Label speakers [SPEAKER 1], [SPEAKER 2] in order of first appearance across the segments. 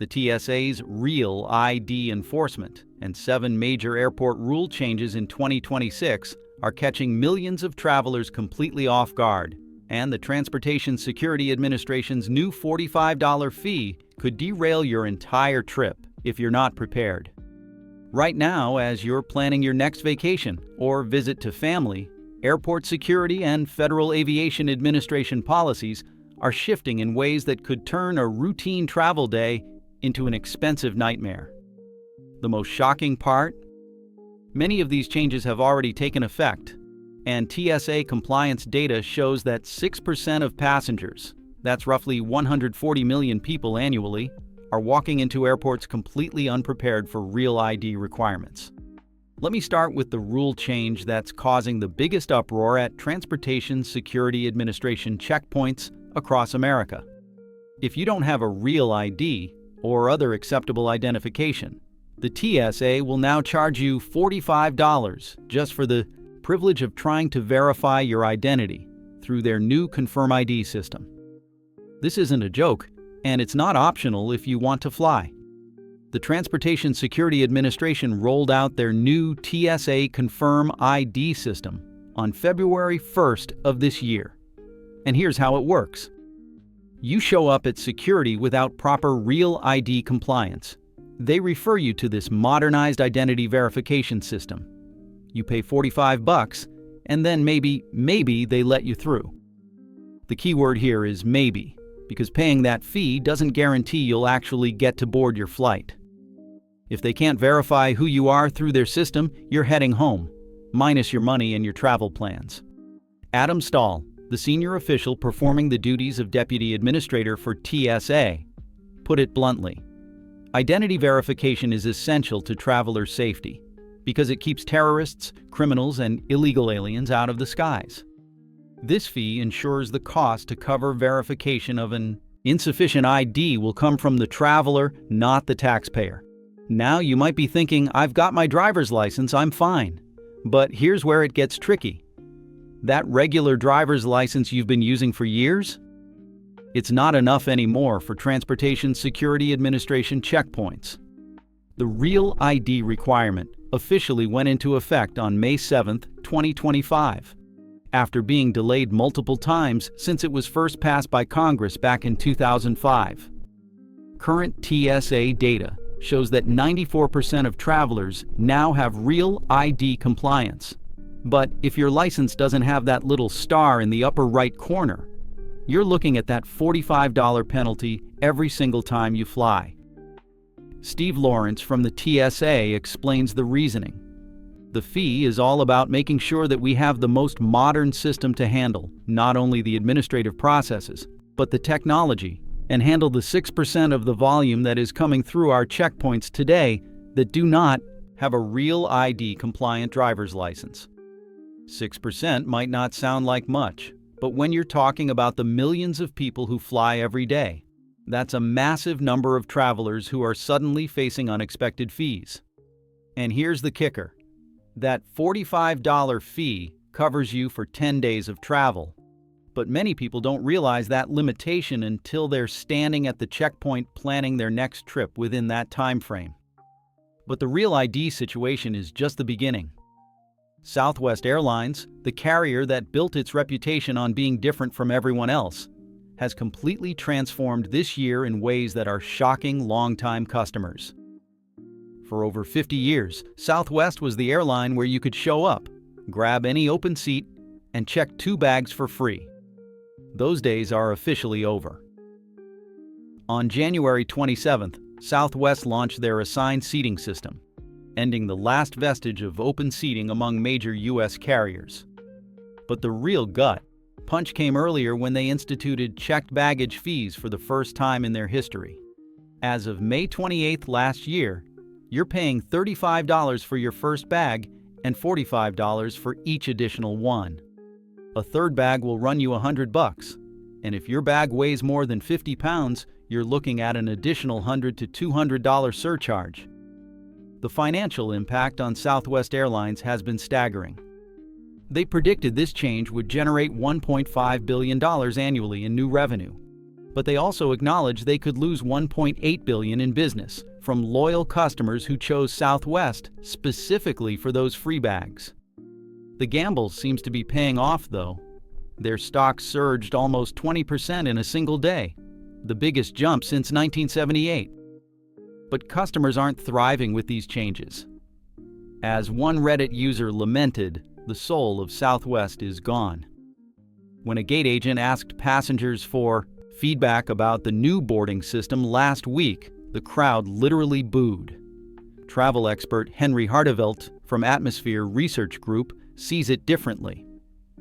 [SPEAKER 1] the TSA's Real ID enforcement, and 7 major airport rule changes in 2026 are catching millions of travelers completely off guard, and the Transportation Security Administration's new $45 fee could derail your entire trip if you're not prepared. Right now, as you're planning your next vacation or visit to family, airport security and Federal Aviation Administration policies are shifting in ways that could turn a routine travel day into an expensive nightmare. The most shocking part? Many of these changes have already taken effect, and TSA compliance data shows that 6% of passengers, that's roughly 140 million people annually, are walking into airports completely unprepared for Real ID requirements. Let me start with the rule change that's causing the biggest uproar at Transportation Security Administration checkpoints across America. If you don't have a Real ID or other acceptable identification, the TSA will now charge you $45 just for the privilege of trying to verify your identity through their new ConfirmID system. This isn't a joke, and it's not optional if you want to fly. The Transportation Security Administration rolled out their new TSA ConfirmID system on February 1st of this year. And here's how it works. You show up at security without proper Real ID compliance. They refer you to this modernized identity verification system. You pay $45, and then maybe they let you through. The key word here is maybe, because paying that fee doesn't guarantee you'll actually get to board your flight. If they can't verify who you are through their system, you're heading home, minus your money and your travel plans. Adam Stahl, the senior official performing the duties of Deputy Administrator for TSA, put it bluntly. Identity verification is essential to traveler safety because it keeps terrorists, criminals, and illegal aliens out of the skies. This fee ensures the cost to cover verification of an insufficient ID will come from the traveler, not the taxpayer. Now you might be thinking, I've got my driver's license, I'm fine. But here's where it gets tricky. That regular driver's license you've been using for years? It's not enough anymore for Transportation Security Administration checkpoints. The Real ID requirement officially went into effect on May 7, 2025. After being delayed multiple times since it was first passed by Congress back in 2005. Current TSA data shows that 94% of travelers now have Real ID compliance. But if your license doesn't have that little star in the upper right corner, you're looking at that $45 penalty every single time you fly. Steve Lawrence from the TSA explains the reasoning. The fee is all about making sure that we have the most modern system to handle not only the administrative processes, but the technology, and handle the 6% of the volume that is coming through our checkpoints today that do not have a Real ID compliant driver's license. 6% might not sound like much, but when you're talking about the millions of people who fly every day, that's a massive number of travelers who are suddenly facing unexpected fees. And here's the kicker. That $45 fee covers you for 10 days of travel. But many people don't realize that limitation until they're standing at the checkpoint planning their next trip within that time frame. But the Real ID situation is just the beginning. Southwest Airlines, the carrier that built its reputation on being different from everyone else, has completely transformed this year in ways that are shocking longtime customers. For over 50 years, Southwest was the airline where you could show up, grab any open seat, and check 2 bags for free. Those days are officially over. On January 27th, Southwest launched their assigned seating system, ending the last vestige of open seating among major U.S. carriers. But the real gut punch came earlier when they instituted checked baggage fees for the first time in their history. As of May 28th last year, you're paying $35 for your first bag and $45 for each additional one. A third bag will run you $100, and if your bag weighs more than 50 pounds, you're looking at an additional $100 to $200 surcharge. The financial impact on Southwest Airlines has been staggering. They predicted this change would generate $1.5 billion annually in new revenue. But they also acknowledge they could lose $1.8 billion in business from loyal customers who chose Southwest specifically for those free bags. The gamble seems to be paying off, though. Their stock surged almost 20% in a single day, the biggest jump since 1978. But customers aren't thriving with these changes. As one Reddit user lamented, the soul of Southwest is gone. When a gate agent asked passengers for feedback about the new boarding system last week, the crowd literally booed. Travel expert Henry Hartevelt from Atmosphere Research Group sees it differently.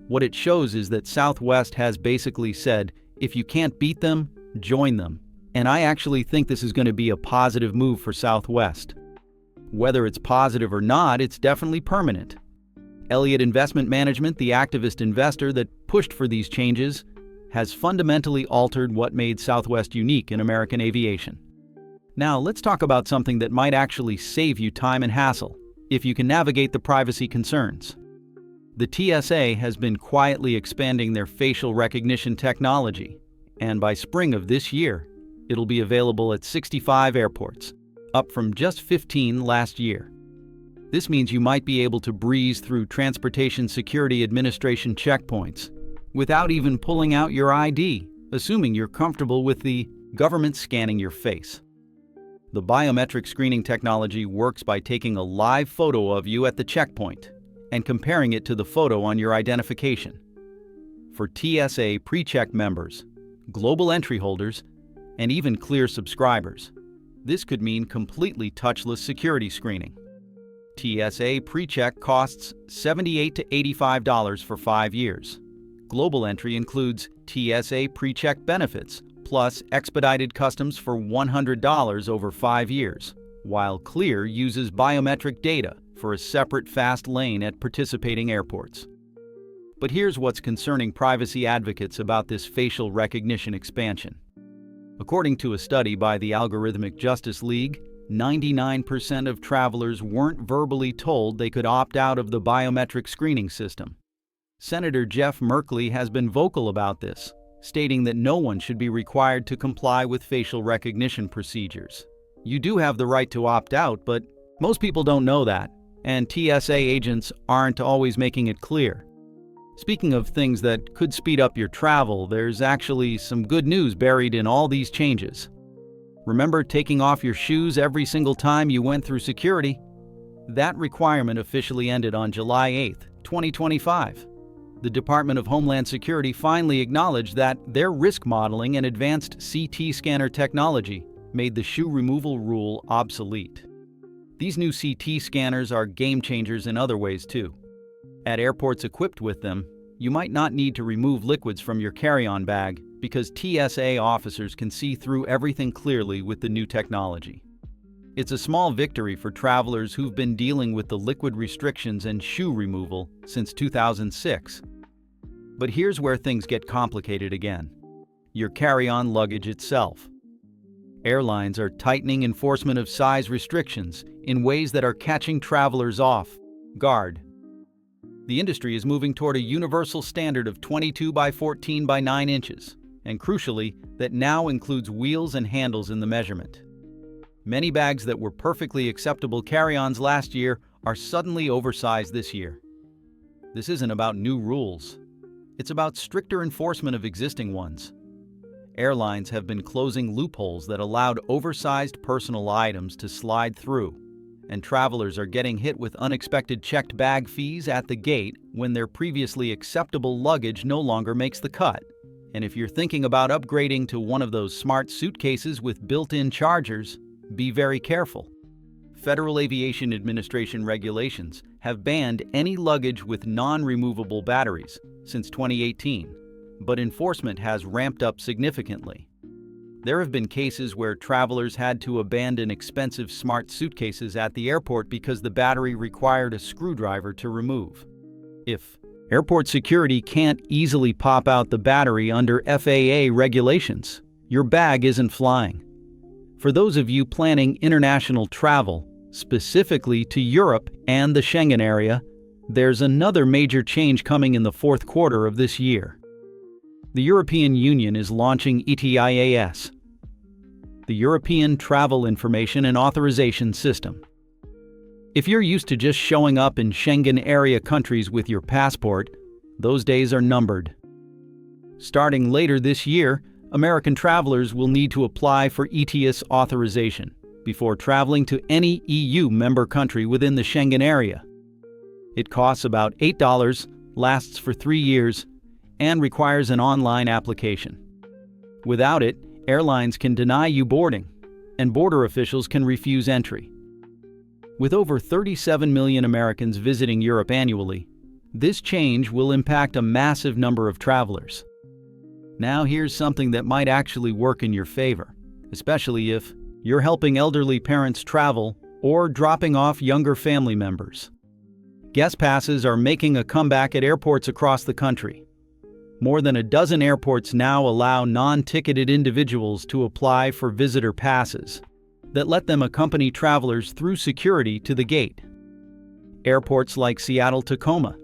[SPEAKER 1] What it shows is that Southwest has basically said, if you can't beat them, join them. And I actually think this is going to be a positive move for Southwest. Whether it's positive or not, it's definitely permanent. Elliott Investment Management, the activist investor that pushed for these changes, has fundamentally altered what made Southwest unique in American aviation. Now, let's talk about something that might actually save you time and hassle, if you can navigate the privacy concerns. The TSA has been quietly expanding their facial recognition technology, and by spring of this year, it'll be available at 65 airports, up from just 15 last year. This means you might be able to breeze through Transportation Security Administration checkpoints without even pulling out your ID, assuming you're comfortable with the government scanning your face. The biometric screening technology works by taking a live photo of you at the checkpoint and comparing it to the photo on your identification. For TSA pre-check members, global entry holders, and even clear subscribers, this could mean completely touchless security screening. TSA pre-check costs $78 to $85 for 5 years. Global entry includes TSA pre-check benefits, plus expedited customs for $100 over 5 years, while Clear uses biometric data for a separate fast lane at participating airports. But here's what's concerning privacy advocates about this facial recognition expansion. According to a study by the Algorithmic Justice League, 99% of travelers weren't verbally told they could opt out of the biometric screening system. Senator Jeff Merkley has been vocal about this, stating that no one should be required to comply with facial recognition procedures. You do have the right to opt out, but most people don't know that, and TSA agents aren't always making it clear. Speaking of things that could speed up your travel, there's actually some good news buried in all these changes. Remember taking off your shoes every single time you went through security? That requirement officially ended on July 8, 2025. The Department of Homeland Security finally acknowledged that their risk modeling and advanced CT scanner technology made the shoe removal rule obsolete. These new CT scanners are game changers in other ways too. At airports equipped with them, you might not need to remove liquids from your carry-on bag because TSA officers can see through everything clearly with the new technology. It's a small victory for travelers who've been dealing with the liquid restrictions and shoe removal since 2006. But here's where things get complicated again: your carry-on luggage itself. Airlines are tightening enforcement of size restrictions in ways that are catching travelers off guard. The industry is moving toward a universal standard of 22 by 14 by 9 inches, and crucially, that now includes wheels and handles in the measurement. Many bags that were perfectly acceptable carry-ons last year are suddenly oversized this year. This isn't about new rules. It's about stricter enforcement of existing ones. Airlines have been closing loopholes that allowed oversized personal items to slide through, and travelers are getting hit with unexpected checked bag fees at the gate when their previously acceptable luggage no longer makes the cut. And if you're thinking about upgrading to one of those smart suitcases with built-in chargers, be very careful. Federal Aviation Administration regulations have banned any luggage with non-removable batteries since 2018, but enforcement has ramped up significantly. There have been cases where travelers had to abandon expensive smart suitcases at the airport because the battery required a screwdriver to remove. If airport security can't easily pop out the battery under FAA regulations, your bag isn't flying. For those of you planning international travel, specifically to Europe and the Schengen area, there's another major change coming in the fourth quarter of this year. The European Union is launching ETIAS, the European Travel Information and Authorization System. If you're used to just showing up in Schengen area countries with your passport, those days are numbered. Starting later this year, American travelers will need to apply for ETIAS authorization before traveling to any EU member country within the Schengen area. It costs about $8, lasts for 3 years, and requires an online application. Without it, airlines can deny you boarding, and border officials can refuse entry. With over 37 million Americans visiting Europe annually, this change will impact a massive number of travelers. Now here's something that might actually work in your favor, especially if you're helping elderly parents travel or dropping off younger family members. Guest passes are making a comeback at airports across the country. More than a dozen airports now allow non-ticketed individuals to apply for visitor passes that let them accompany travelers through security to the gate. Airports like Seattle-Tacoma,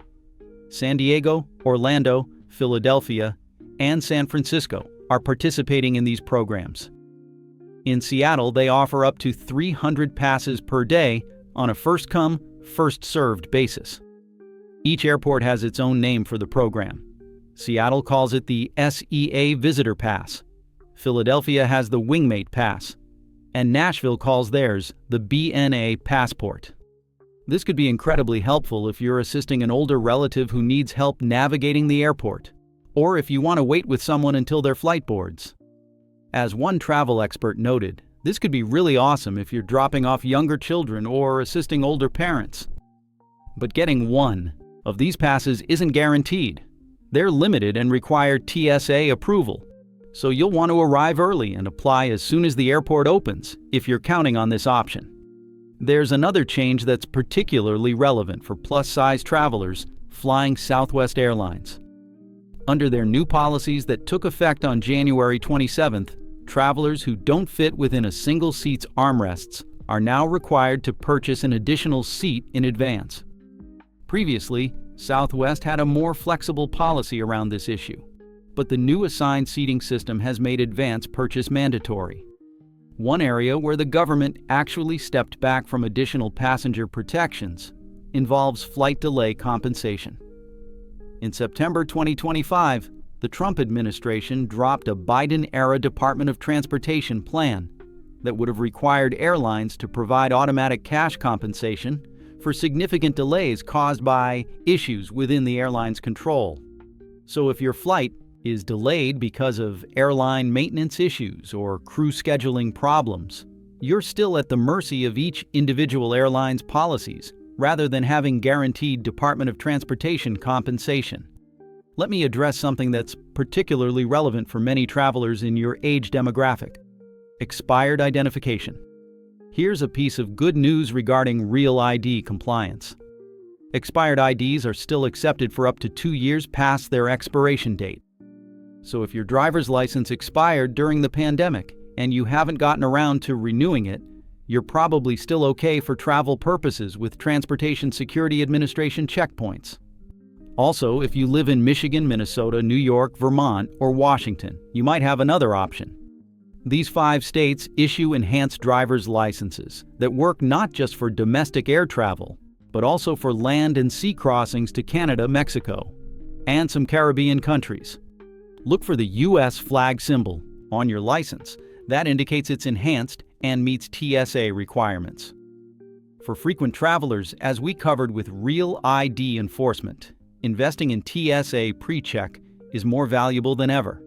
[SPEAKER 1] San Diego, Orlando, Philadelphia, and San Francisco are participating in these programs. In Seattle, they offer up to 300 passes per day on a first-come, first-served basis. Each airport has its own name for the program. Seattle calls it the SEA Visitor Pass. Philadelphia has the Wingmate Pass. And Nashville calls theirs the BNA Passport. This could be incredibly helpful if you're assisting an older relative who needs help navigating the airport, or if you want to wait with someone until their flight boards. As one travel expert noted, this could be really awesome if you're dropping off younger children or assisting older parents. But getting one of these passes isn't guaranteed. They're limited and require TSA approval, so you'll want to arrive early and apply as soon as the airport opens if you're counting on this option. There's another change that's particularly relevant for plus-size travelers flying Southwest Airlines. Under their new policies that took effect on January 27th, travelers who don't fit within a single seat's armrests are now required to purchase an additional seat in advance. Previously, Southwest had a more flexible policy around this issue, but the new assigned seating system has made advance purchase mandatory. One area where the government actually stepped back from additional passenger protections involves flight delay compensation. In September 2025, the Trump administration dropped a Biden-era Department of Transportation plan that would have required airlines to provide automatic cash compensation for significant delays caused by issues within the airline's control. So if your flight is delayed because of airline maintenance issues or crew scheduling problems, you're still at the mercy of each individual airline's policies rather than having guaranteed Department of Transportation compensation. Let me address something that's particularly relevant for many travelers in your age demographic: expired identification. Here's a piece of good news regarding Real ID compliance. Expired IDs are still accepted for up to 2 years past their expiration date. So if your driver's license expired during the pandemic and you haven't gotten around to renewing it, you're probably still okay for travel purposes with Transportation Security Administration checkpoints. Also, if you live in Michigan, Minnesota, New York, Vermont, or Washington, you might have another option. These 5 states issue enhanced driver's licenses that work not just for domestic air travel, but also for land and sea crossings to Canada, Mexico, and some Caribbean countries. Look for the U.S. flag symbol on your license. That indicates it's enhanced and meets TSA requirements. For frequent travelers, as we covered with Real ID enforcement, investing in TSA PreCheck is more valuable than ever.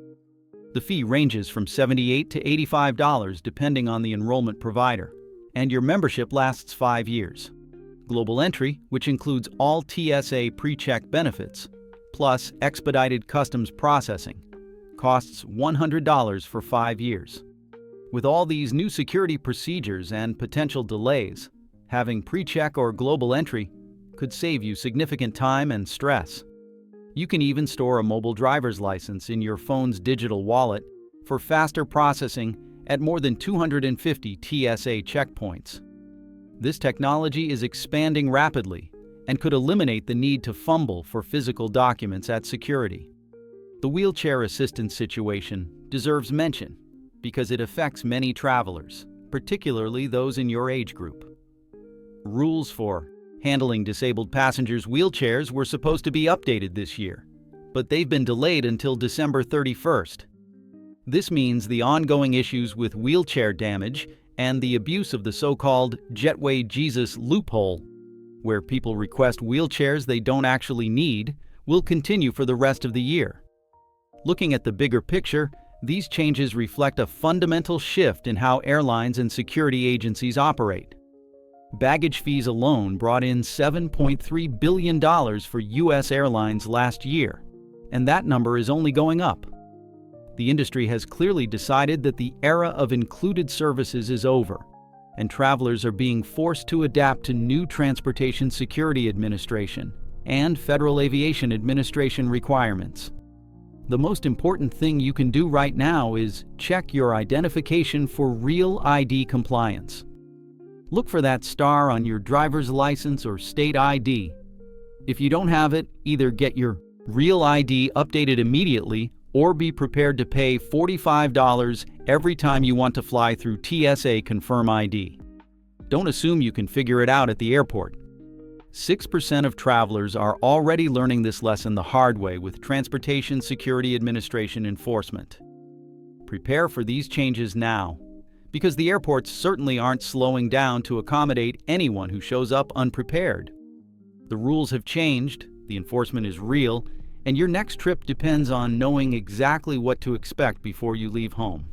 [SPEAKER 1] The fee ranges from $78 to $85 depending on the enrollment provider, and your membership lasts 5 years. Global Entry, which includes all TSA PreCheck benefits, plus expedited customs processing, costs $100 for 5 years. With all these new security procedures and potential delays, having PreCheck or Global Entry could save you significant time and stress. You can even store a mobile driver's license in your phone's digital wallet for faster processing at more than 250 TSA checkpoints. This technology is expanding rapidly and could eliminate the need to fumble for physical documents at security. The wheelchair assistance situation deserves mention because it affects many travelers, particularly those in your age group. Rules for handling disabled passengers' wheelchairs were supposed to be updated this year, but they've been delayed until December 31st. This means the ongoing issues with wheelchair damage and the abuse of the so-called Jetway Jesus loophole, where people request wheelchairs they don't actually need, will continue for the rest of the year. Looking at the bigger picture, these changes reflect a fundamental shift in how airlines and security agencies operate. Baggage fees alone brought in $7.3 billion for U.S. airlines last year, and that number is only going up. The industry has clearly decided that the era of included services is over, and travelers are being forced to adapt to new Transportation Security Administration and Federal Aviation Administration requirements. The most important thing you can do right now is check your identification for real ID compliance. Look for that star on your driver's license or state ID. If you don't have it, either get your real ID updated immediately or be prepared to pay $45 every time you want to fly through TSA ConfirmID. Don't assume you can figure it out at the airport. 6% of travelers are already learning this lesson the hard way with Transportation Security Administration enforcement. Prepare for these changes now, because the airports certainly aren't slowing down to accommodate anyone who shows up unprepared. The rules have changed, the enforcement is real, and your next trip depends on knowing exactly what to expect before you leave home.